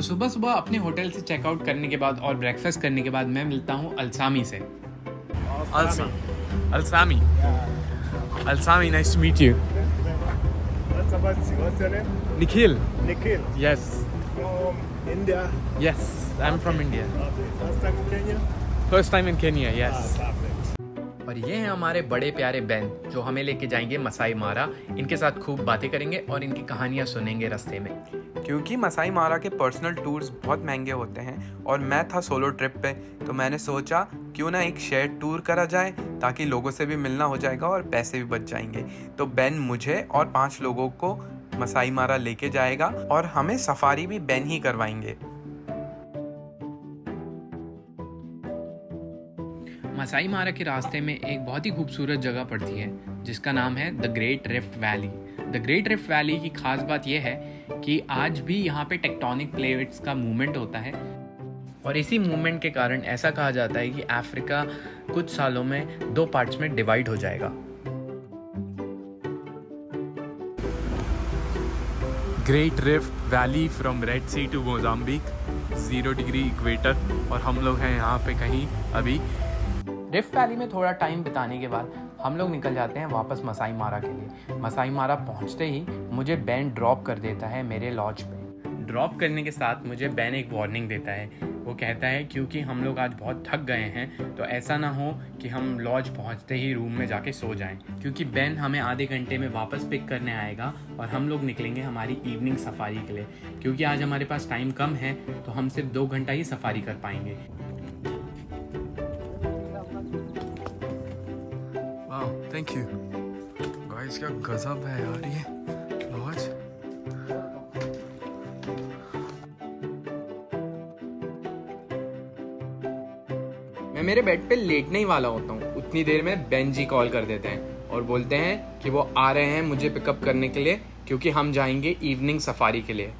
सुबह सुबह अपने होटल से चेकआउट करने के बाद और ब्रेकफास्ट करने के बाद मैं मिलता हूँ अलसामी से। Alsami. Alsami, nice to meet you. That's Abadsi. What's your name? Nikhil. Nikhil. Yes. From India. Yes, I'm from India. Okay. First time in Kenya? First time in Kenya, yes. Perfect. और ये हैं हमारे बड़े प्यारे ban जो हमें लेके जाएंगे मसाई मारा। इनके साथ खूब बातें करेंगे और इनकी कहानियाँ सुनेंगे रास्ते में। क्योंकि मसाई मारा के पर्सनल टूर्स बहुत महंगे होते हैं और मैं था सोलो ट्रिप पे, तो मैंने सोचा क्यों ना एक शेयर टूर करा जाए ताकि लोगों से भी मिलना हो जाएगा और पैसे भी बच जाएंगे। तो बैन मुझे और 5 लोगों को मसाई मारा लेके जाएगा और हमें सफारी भी बैन ही करवाएंगे। मसाई मारा के रास्ते में एक बहुत ही खूबसूरत जगह पड़ती है जिसका नाम है the great Rift valley. The great Rift valley की खास बात यह है कि आज भी यहाँ पे टेक्टोनिक प्लेट्स का मूवमेंट होता है और इसी मूवमेंट के कारण ऐसा कहा जाता है कि अफ्रीका कुछ सालों में 2 पार्ट्स में डिवाइड हो जाएगा। Great Rift Valley from Red Sea to Mozambique, 0 degree equator, और हम लोग हैं यहाँ पे कहीं अभी। रिफ्ट वैली में थोड़ा टाइम बिताने के बाद हम लोग निकल जाते हैं वापस मसाई मारा के लिए। मसाई मारा पहुंचते ही मुझे बैन ड्रॉप कर देता है मेरे लॉज पे। ड्रॉप करने के साथ मुझे बैन एक वार्निंग देता है। वो कहता है क्योंकि हम लोग आज बहुत थक गए हैं तो ऐसा ना हो कि हम लॉज पहुंचते ही रूम में जाके सो जाएं, क्योंकि बैन हमें आधे घंटे में वापस पिक करने आएगा और हम लोग निकलेंगे हमारी इवनिंग सफारी के लिए। क्योंकि आज हमारे पास टाइम कम है तो हम सिर्फ 2 घंटा ही सफारी कर पाएंगे। थैंक यू गाइस, क्या गजब है यार ये लॉज। मैं मेरे बेड पे लेटने ही वाला होता हूँ, उतनी देर में बेन जी कॉल कर देते हैं और बोलते हैं कि वो आ रहे हैं मुझे पिकअप करने के लिए, क्योंकि हम जाएंगे इवनिंग सफारी के लिए।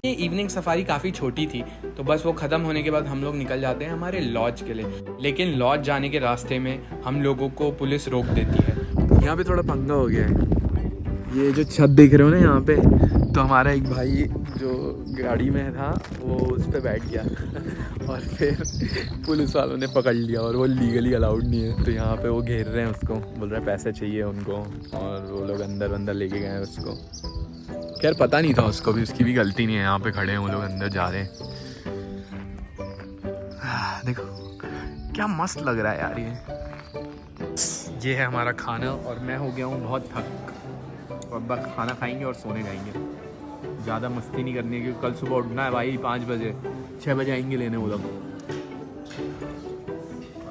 ये इवनिंग सफारी काफ़ी छोटी थी तो बस वो ख़त्म होने के बाद हम लोग निकल जाते हैं हमारे लॉज के लिए। लेकिन लॉज जाने के रास्ते में हम लोगों को पुलिस रोक देती है। यहाँ पे थोड़ा पंगा हो गया है। ये जो छत देख रहे हो ना यहाँ पे, तो हमारा एक भाई जो गाड़ी में था वो उस पर बैठ गया और फिर पुलिस वालों ने पकड़ लिया और वो लीगली अलाउड नहीं है। तो यहाँ पे वो घेर रहे हैं उसको, बोल रहे हैं पैसे चाहिए उनको, और वो लोग अंदर लेके गए हैं उसको। खैर पता नहीं था उसको भी, उसकी भी गलती नहीं है। यहाँ पे खड़े हैं वो लोग, अंदर जा रहे हैं। देखो क्या मस्त लग रहा है यार ये है हमारा खाना, और मैं हो गया हूँ बहुत थक, और बस खाना खाएंगे और सोने जाएंगे। ज़्यादा मस्ती नहीं करनी है क्योंकि कल सुबह उठना है भाई 5 बजे, 6 बजे आएंगे लेने वो लोग।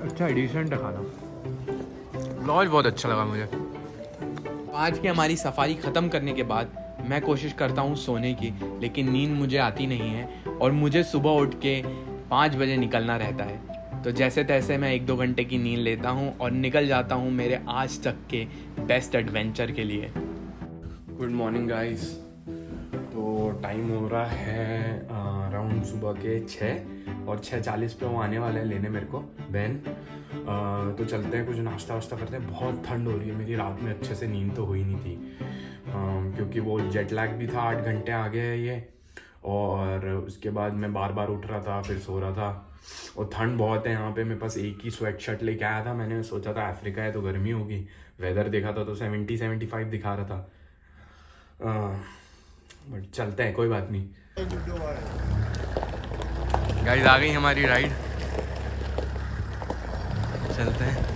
अच्छा डिसेंट है खाना, लॉज बहुत अच्छा लगा मुझे। आज की हमारी सफारी ख़त्म करने के बाद मैं कोशिश करता हूँ सोने की, लेकिन नींद मुझे आती नहीं है और मुझे सुबह उठ के 5 बजे निकलना रहता है। तो जैसे तैसे मैं 1-2 घंटे की नींद लेता हूँ और निकल जाता हूँ मेरे आज तक के बेस्ट एडवेंचर के लिए। Good morning guys. तो टाइम हो रहा है अराउंड सुबह के 6 और 6:40 पे वो आने वाले हैं लेने मेरे को बहन। तो चलते हैं, कुछ नाश्ता वाश्ता करते हैं। बहुत ठंड हो रही है, मेरी रात में अच्छे से नींद तो हुई नहीं थी क्योंकि वो जेट लैग भी था, 8 घंटे आगे है ये, और उसके बाद मैं बार बार उठ रहा था फिर सो रहा था, और ठंड बहुत है यहाँ पे। मेरे पास एक ही स्वेट शर्ट लेके आया था, मैंने सोचा था अफ्रीका है तो गर्मी होगी, वेदर देखा था तो 70-75 दिखा रहा था। बट चलते हैं, कोई बात नहीं। गाइस आ गई हमारी राइड, चलते हैं।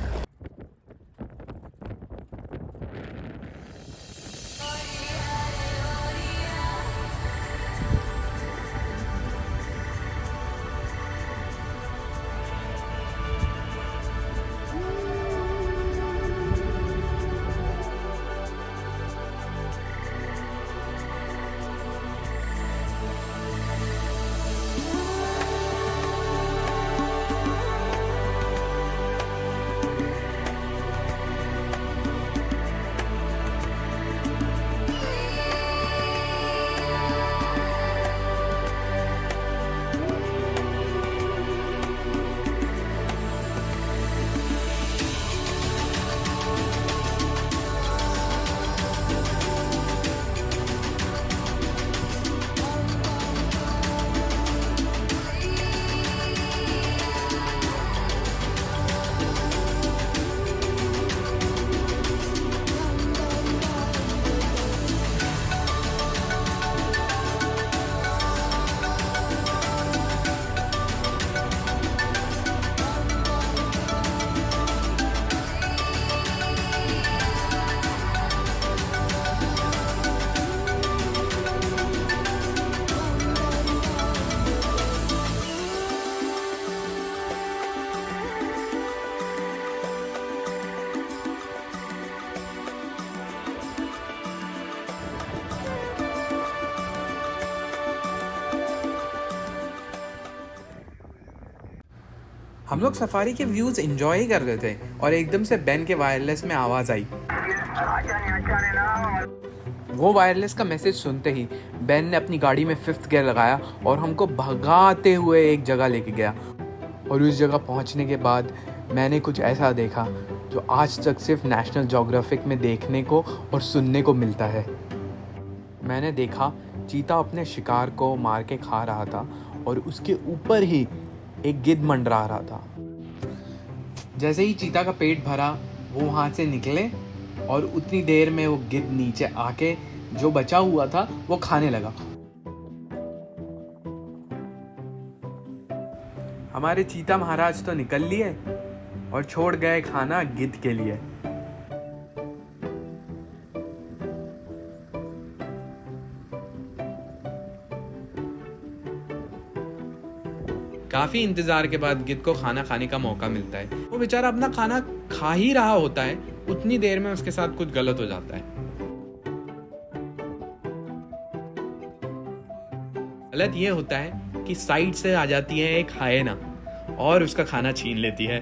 हम लोग सफारी के व्यूज एंजॉय ही कर रहे थे और एकदम से बेन के वायरलेस में आवाज़ आई। वो वायरलेस का मैसेज सुनते ही बेन ने अपनी गाड़ी में 5th गियर लगाया और हमको भगाते हुए एक जगह लेके गया। और उस जगह पहुंचने के बाद मैंने कुछ ऐसा देखा जो आज तक सिर्फ नेशनल ज्योग्राफिक में देखने को और सुनने को मिलता है। मैंने देखा चीता अपने शिकार को मार के खा रहा था और उसके ऊपर ही एक गिद्ध मंडरा रहा था। जैसे ही चीता का पेट भरा वो वहाँ से निकले और उतनी देर में वो गिद्ध नीचे आके जो बचा हुआ था वो खाने लगा। हमारे चीता महाराज तो निकल लिए और छोड़ गए खाना गिद्ध के लिए। काफ़ी इंतज़ार के बाद गिद्ध को खाना खाने का मौका मिलता है। वो बेचारा अपना खाना खा ही रहा होता है, उतनी देर में उसके साथ कुछ गलत हो जाता है। गलत ये होता है कि साइड से आ जाती है एक हायना और उसका खाना छीन लेती है।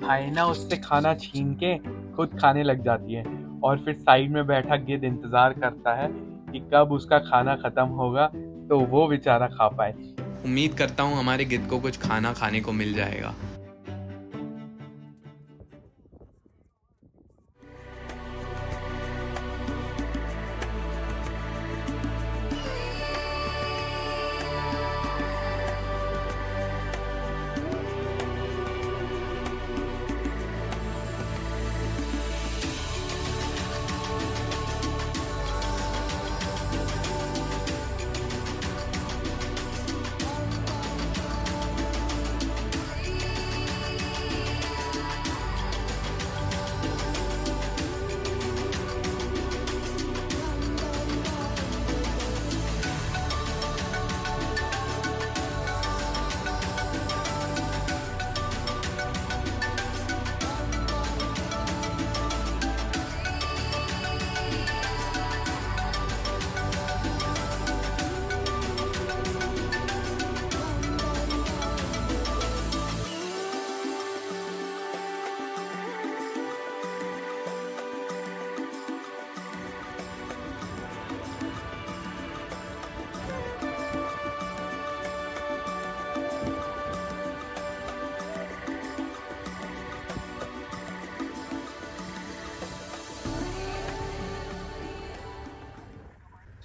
हायना उससे खाना छीन के खुद खाने लग जाती है और फिर साइड में बैठा गिद्ध इंतज़ार करता है कि कब उसका खाना ख़त्म होगा तो वो बेचारा खा पाए। उम्मीद करता हूँ हमारे गिद्ध को कुछ खाना खाने को मिल जाएगा।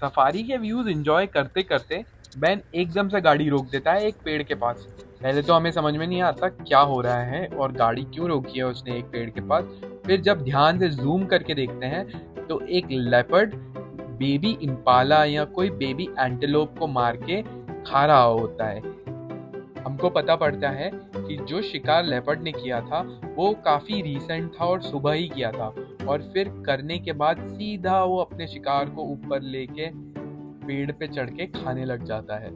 सफारी के व्यूज एंजॉय करते करते बेन एकदम से गाड़ी रोक देता है एक पेड़ के पास। पहले तो हमें समझ में नहीं आता क्या हो रहा है और गाड़ी क्यों रोकी है उसने एक पेड़ के पास। फिर जब ध्यान से जूम करके देखते हैं तो एक लेपर्ड बेबी इम्पाला या कोई बेबी एंटेलोप को मार के खा रहा होता है। हमको पता पड़ता है कि जो शिकार लेपर्ड ने किया था वो काफी रीसेंट था और सुबह ही किया था, और फिर करने के बाद सीधा वो अपने शिकार को ऊपर लेके पेड़ पे चढ़ के खाने लग जाता है।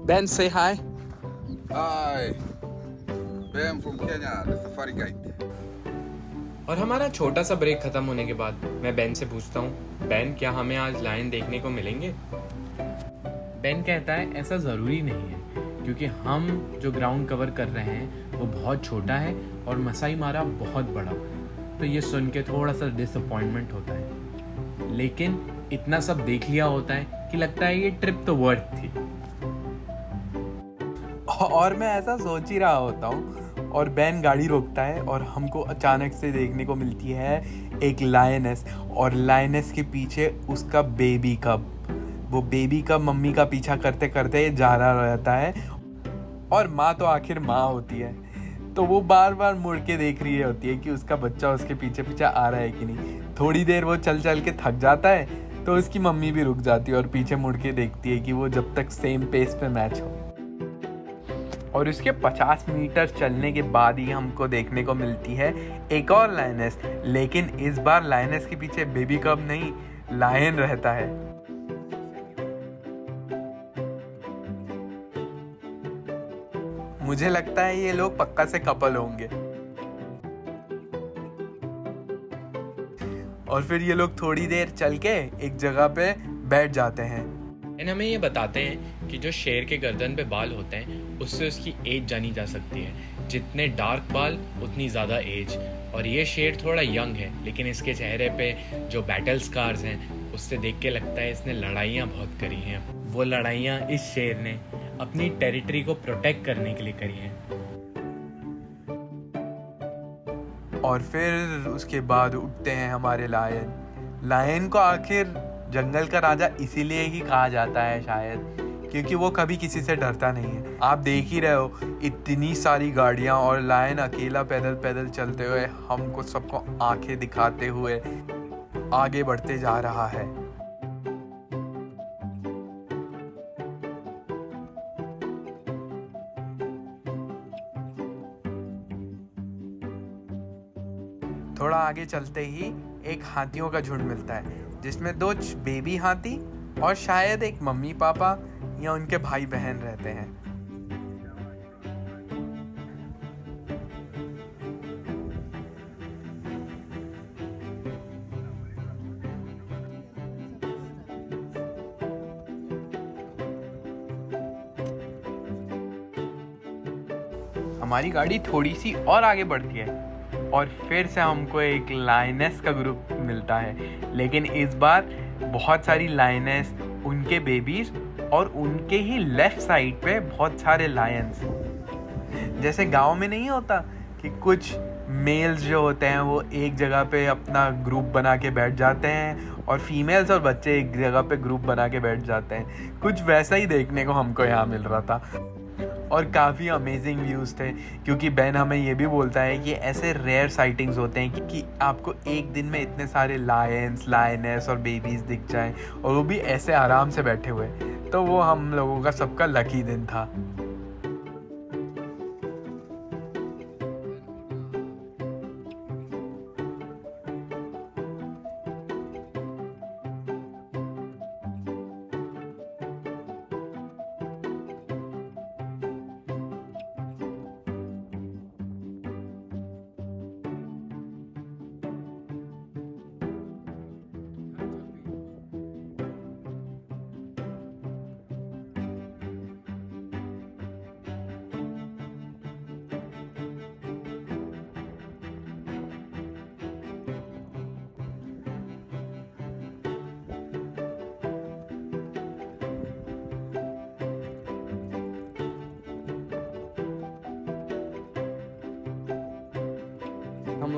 Ben, say hi. Hi, Ben from Kenya, the Safari Guide. और हमारा छोटा सा ब्रेक खत्म होने के बाद मैं बेन से पूछता हूँ, बेन क्या हमें आज लायन देखने को मिलेंगे? बेन कहता है ऐसा ज़रूरी नहीं है, क्योंकि हम जो ग्राउंड कवर कर रहे हैं वो बहुत छोटा है और मसाई मारा बहुत बड़ा। तो ये सुन के थोड़ा सा डिसअपॉइंटमेंट होता है, लेकिन इतना सब देख लिया होता है कि लगता है ये ट्रिप तो वर्थ थी। और मैं ऐसा सोच ही रहा होता हूँ और बेन गाड़ी रोकता है और हमको अचानक से देखने को मिलती है एक लायनेस, और लायनेस के पीछे उसका बेबी कब। वो बेबी कब मम्मी का पीछा करते करते जा रहा रहता है, और माँ तो आखिर माँ होती है, तो वो बार बार मुड़ के देख रही होती है कि उसका बच्चा उसके पीछे पीछे आ रहा है कि नहीं। थोड़ी देर वो चल चल के थक जाता है तो उसकी मम्मी भी रुक जाती है और पीछे मुड़ के देखती है कि वो जब तक सेम पेस पे मैच हो। और उसके 50 मीटर चलने के बाद ही हमको देखने को मिलती है एक और लायनेस, लेकिन इस बार लायनेस के पीछे बेबी कब नहीं, लायन रहता है। मुझे लगता है ये लोग पक्का से कपल होंगे। और फिर ये लोग थोड़ी देर चल के एक जगह पे बैठ जाते हैं। हमें ये बताते हैं कि जो शेर के गर्दन पे बाल होते हैं उससे उसकी एज जानी जा सकती है। जितने डार्क बाल उतनी ज़्यादा एज। और ये शेर थोड़ा यंग है, लेकिन इसके चेहरे पे जो बैटल स्कार्स हैं उससे देख के लगता है इसने लड़ाइयाँ बहुत करी हैं। वो लड़ाइयाँ इस शेर ने अपनी टेरिटरी को प्रोटेक्ट करने के लिए करी हैं। और फिर उसके बाद उठते हैं हमारे लायन। लायन को आखिर जंगल का राजा इसीलिए ही कहा जाता है शायद, क्योंकि वो कभी किसी से डरता नहीं है। आप देख ही रहे हो इतनी सारी गाड़ियां और लायन अकेला पैदल पैदल चलते हुए हमको सबको आंखें दिखाते हुए आगे बढ़ते जा रहा है। थोड़ा आगे चलते ही एक हाथियों का झुंड मिलता है, जिसमें 2 बेबी हाथी और शायद एक मम्मी पापा या उनके भाई बहन रहते हैं। हमारी गाड़ी थोड़ी सी और आगे बढ़ती है और फिर से हमको एक लायनेस का ग्रुप मिलता है, लेकिन इस बार बहुत सारी लायनेस, उनके बेबीज और उनके ही लेफ्ट साइड पे बहुत सारे लायंस। जैसे गांव में नहीं होता कि कुछ मेल्स जो होते हैं वो एक जगह पे अपना ग्रुप बना के बैठ जाते हैं और फीमेल्स और बच्चे एक जगह पे ग्रुप बना के बैठ जाते हैं, कुछ वैसा ही देखने को हमको यहाँ मिल रहा था। और काफ़ी अमेजिंग व्यूज़ थे, क्योंकि बेन हमें ये भी बोलता है कि ऐसे रेयर साइटिंग्स होते हैं कि आपको एक दिन में इतने सारे लायंस, लायनेस और बेबीज़ दिख जाएं, और वो भी ऐसे आराम से बैठे हुए। तो वो हम लोगों का सबका लकी दिन था।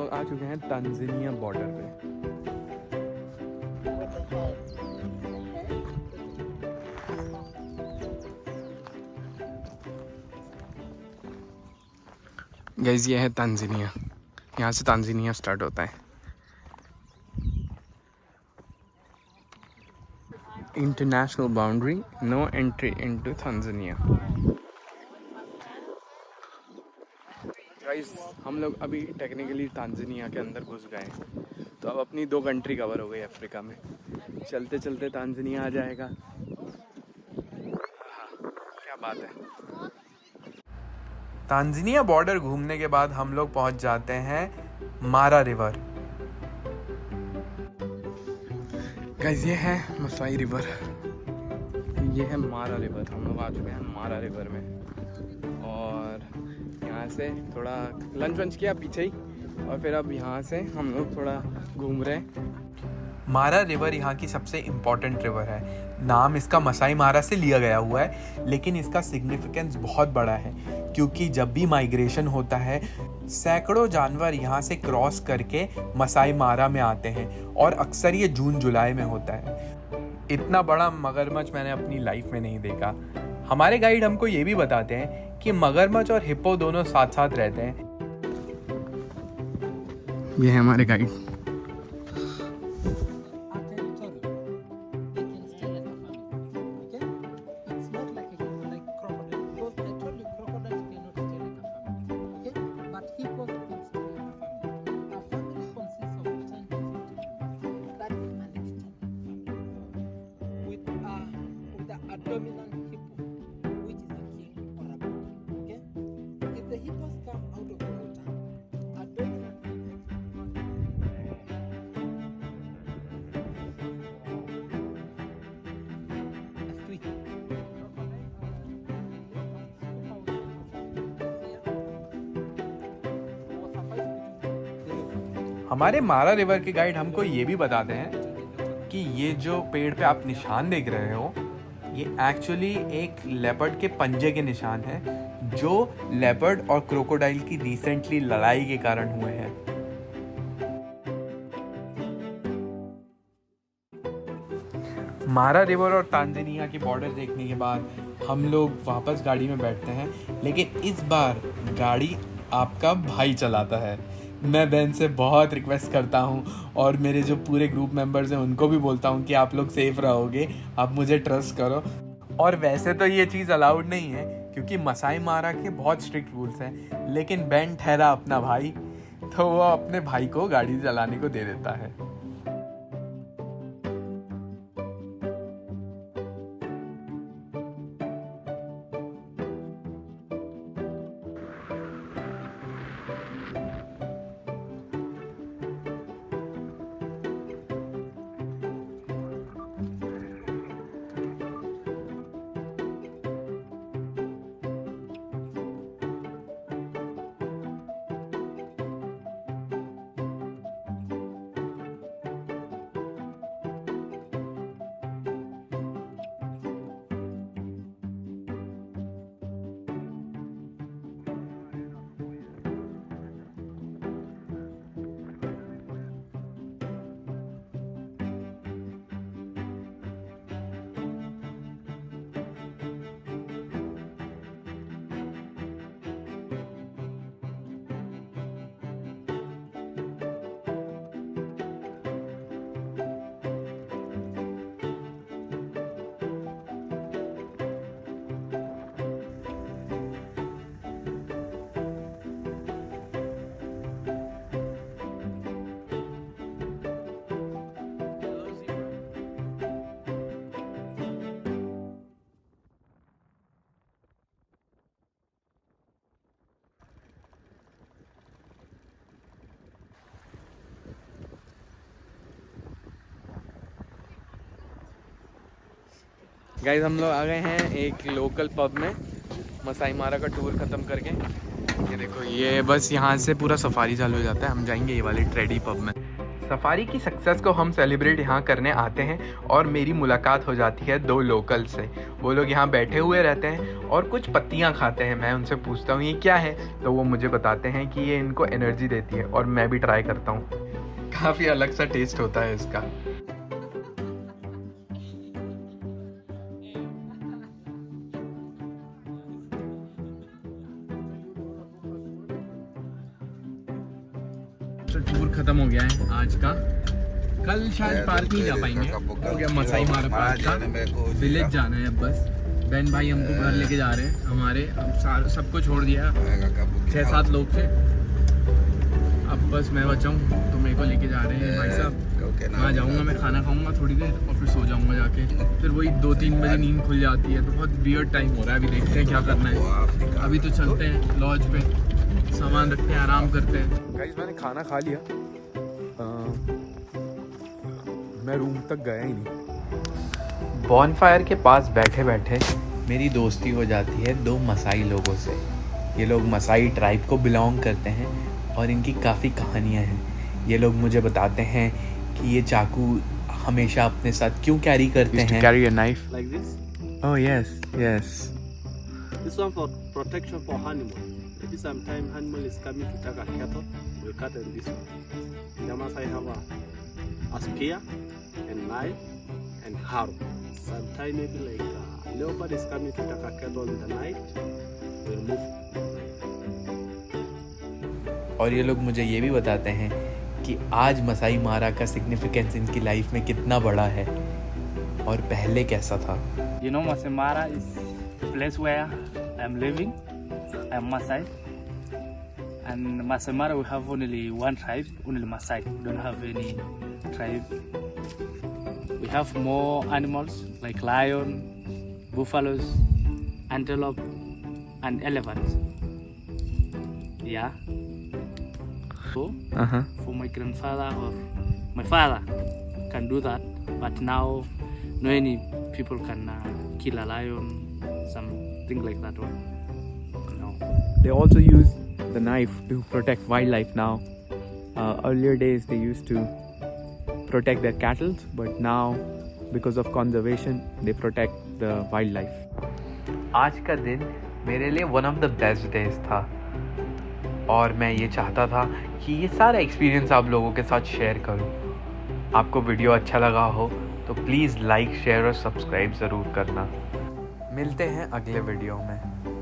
लोग आ चुके हैं तांजानिया बॉर्डर पे। गाइस ये है तांजानिया, यहाँ से तांजानिया स्टार्ट होता है। International boundary, no entry into Tanzania. Guys हम लोग अभी टेक्निकली तांजानिया के अंदर घुस गए, तो अब अपनी 2 कंट्री कवर हो गई अफ्रीका में। चलते चलते तांजानिया आ जाएगा। क्या बात है। तांजानिया बॉर्डर घूमने के बाद हम लोग पहुंच जाते हैं मारा रिवर। गाइस ये है मसाई रिवर, ये है मारा रिवर। हम लोग आ चुके हैं मारा रिवर में, और यहाँ से थोड़ा लंच वंच किया पीछे ही, और फिर अब यहाँ से हम लोग थोड़ा घूम रहे हैं। मारा रिवर यहाँ की सबसे इम्पॉर्टेंट रिवर है। नाम इसका मसाई मारा से लिया गया हुआ है, लेकिन इसका सिग्निफिकेंस बहुत बड़ा है, क्योंकि जब भी माइग्रेशन होता है सैकड़ों जानवर यहाँ से क्रॉस करके मसाई मारा में आते हैं, और अक्सर ये जून जुलाई में होता है। इतना बड़ा मगरमच्छ मैंने अपनी लाइफ में नहीं देखा। हमारे गाइड हमको ये भी बताते हैं कि मगरमच्छ और हिप्पो दोनों साथ साथ रहते हैं। ये है हमारे guide. Dominant hippo, which is the king or a bull. Okay? If the hippos come out of the water, a dominant हमारे मारा रिवर के गाइड हमको ये भी बताते हैं कि ये जो पेड़ पे आप निशान देख रहे हो, ये एक्चुअली एक लेपर्ड के पंजे के निशान हैं, जो लेपर्ड और क्रोकोडाइल की रिसेंटली लड़ाई के कारण हुए हैं। मारा रिवर और तांजानिया की बॉर्डर देखने के बाद हम लोग वापस गाड़ी में बैठते हैं, लेकिन इस बार गाड़ी आपका भाई चलाता है। मैं बेन से बहुत रिक्वेस्ट करता हूँ, और मेरे जो पूरे ग्रुप मेंबर्स हैं उनको भी बोलता हूँ कि आप लोग सेफ रहोगे, आप मुझे ट्रस्ट करो। और वैसे तो ये चीज़ अलाउड नहीं है, क्योंकि मसाई मारा के बहुत स्ट्रिक्ट रूल्स हैं, लेकिन बेन ठहरा अपना भाई, तो वो अपने भाई को गाड़ी चलाने को दे देता है। गाइस हम लोग आ गए हैं एक लोकल पब में, मसाई मारा का टूर ख़त्म करके। ये देखो, ये बस यहाँ से पूरा सफारी चालू हो जाता है, हम जाएंगे ये वाली ट्रेडी पब में। सफारी की सक्सेस को हम सेलिब्रेट यहाँ करने आते हैं और मेरी मुलाकात हो जाती है 2 लोकल से। वो लोग यहाँ बैठे हुए रहते हैं और कुछ पत्तियाँ खाते हैं। मैं उनसे पूछता हूँ ये क्या है, तो वो मुझे बताते हैं कि ये इनको एनर्जी देती है और मैं भी ट्राई करता हूँ। काफ़ी अलग सा टेस्ट होता है इसका। टूर खत्म हो गया है आज का। कल शायद पार्क नहीं जा पाएंगे, हो गया मसाई मारा पार्क का। विलेज जाना है अब बस। बहन भाई हमको घर लेके जा रहे हैं हमारे। अब सबको छोड़ दिया, 6-7 लोग थे। अब बस मैं बचा हूँ तो मेरे को लेके जा रहे हैं भाई साहब। वहाँ जाऊँगा, मैं खाना खाऊँगा थोड़ी देर और फिर सो जाऊँगा जाके। फिर वही 2-3 बजे नींद खुल जाती है, तो बहुत वियर्ड टाइम हो रहा है। अभी देखते हैं क्या करना है। अभी तो चलते हैं लॉज पे, सामान रखते हैं, आराम करते हैं। गाइस मैंने खाना खा लिया, मैं रूम तक गया ही नहीं। बॉनफायर के पास बैठे बैठे मेरी दोस्ती हो जाती है 2 मसाई लोगों से। ये लोग मसाई ट्राइब को बिलोंग करते हैं और इनकी काफ़ी कहानियाँ हैं। ये लोग मुझे बताते हैं कि ये चाकू हमेशा अपने साथ क्यों कैरी करते हैं। Carry a knife. like this. Oh yes yes. This one for protection for animal. Maybe sometime animal is coming to take a cattle, we cut them this one. In the Masai have a spear and knife and harrow. Sometime maybe like leopard is coming to take a cattle in the night, we'll move. और ये लोग मुझे ये भी बताते हैं कि आज मसाई मारा का सिग्निफिकेंस इनकी लाइफ में कितना बड़ा है और पहले कैसा था। You know, Masai Mara is the place where I'm living. I'm Masai. And Masai Mara, we have only one tribe, only Masai. We don't have any tribe. We have more animals like lion, buffaloes, antelope, and elephants. Yeah. So, for my grandfather or my father can do that, but now no any people can kill a lion, something like that one. No. They also use the knife to protect wildlife now. Earlier days they used to protect their cattle, but now because of conservation they protect the wildlife. आज का दिन मेरे लिए one of the best days था और मैं ये चाहता था कि ये सारा एक्सपीरियंस आप लोगों के साथ शेयर करूं। आपको वीडियो अच्छा लगा हो तो प्लीज़ लाइक, शेयर और सब्सक्राइब ज़रूर करना। मिलते हैं अगले वीडियो में।